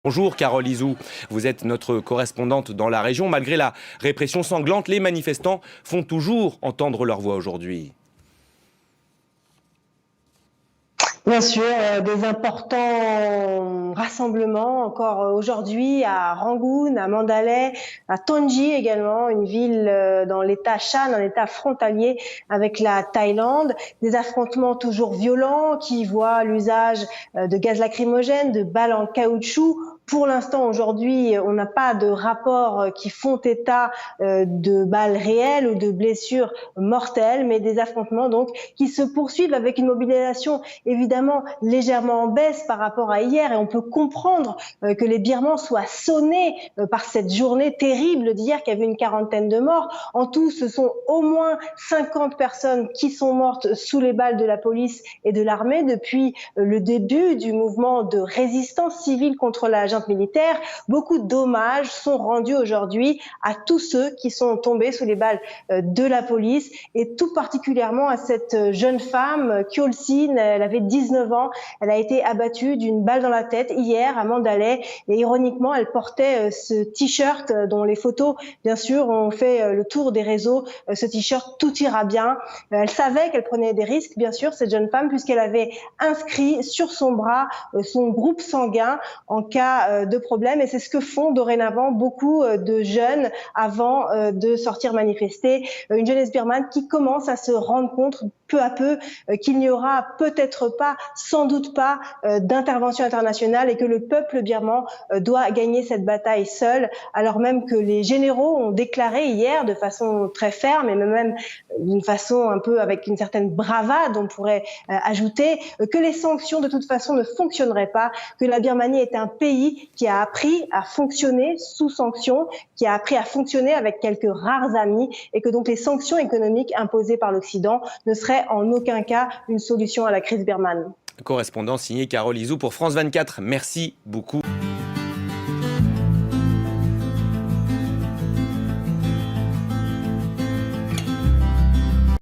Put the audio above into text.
Bonjour Carole Izou, vous êtes notre correspondante dans la région. Malgré la répression sanglante, les manifestants font toujours entendre leur voix aujourd'hui. Bien sûr, des importants rassemblements encore aujourd'hui à Rangoon, à Mandalay, à Tonji également, une ville dans l'état Shan, un état frontalier avec la Thaïlande. Des affrontements toujours violents qui voient l'usage de gaz lacrymogène, de balles en caoutchouc. Pour l'instant, aujourd'hui, on n'a pas de rapports qui font état de balles réelles ou de blessures mortelles, mais des affrontements donc qui se poursuivent avec une mobilisation évidemment légèrement en baisse par rapport à hier, et on peut comprendre que les Birmans soient sonnés par cette journée terrible d'hier qui avait une quarantaine de morts. En tout, ce sont au moins 50 personnes qui sont mortes sous les balles de la police et de l'armée depuis le début du mouvement de résistance civile contre la junte militaire. Beaucoup d'hommages sont rendus aujourd'hui à tous ceux qui sont tombés sous les balles de la police, et tout particulièrement à cette jeune femme, Kyolsin. Elle avait 19 ans, elle a été abattue d'une balle dans la tête hier à Mandalay, et ironiquement elle portait ce t-shirt dont les photos bien sûr ont fait le tour des réseaux, ce t-shirt "Tout ira bien". Elle savait qu'elle prenait des risques bien sûr, cette jeune femme, puisqu'elle avait inscrit sur son bras son groupe sanguin en cas de problème, et c'est ce que font dorénavant beaucoup de jeunes avant de sortir manifester. Une jeunesse birmane qui commence à se rendre compte peu à peu qu'il n'y aura peut-être pas, sans doute pas, d'intervention internationale, et que le peuple birman doit gagner cette bataille seul, alors même que les généraux ont déclaré hier de façon très ferme, et même d'une façon un peu avec une certaine bravade, on pourrait ajouter, que les sanctions de toute façon ne fonctionneraient pas, que la Birmanie est un pays qui a appris à fonctionner sous sanctions, qui a appris à fonctionner avec quelques rares amis, et que donc les sanctions économiques imposées par l'Occident ne seraient en aucun cas une solution à la crise birmane. Correspondant signé Carole Izou pour France 24. Merci beaucoup.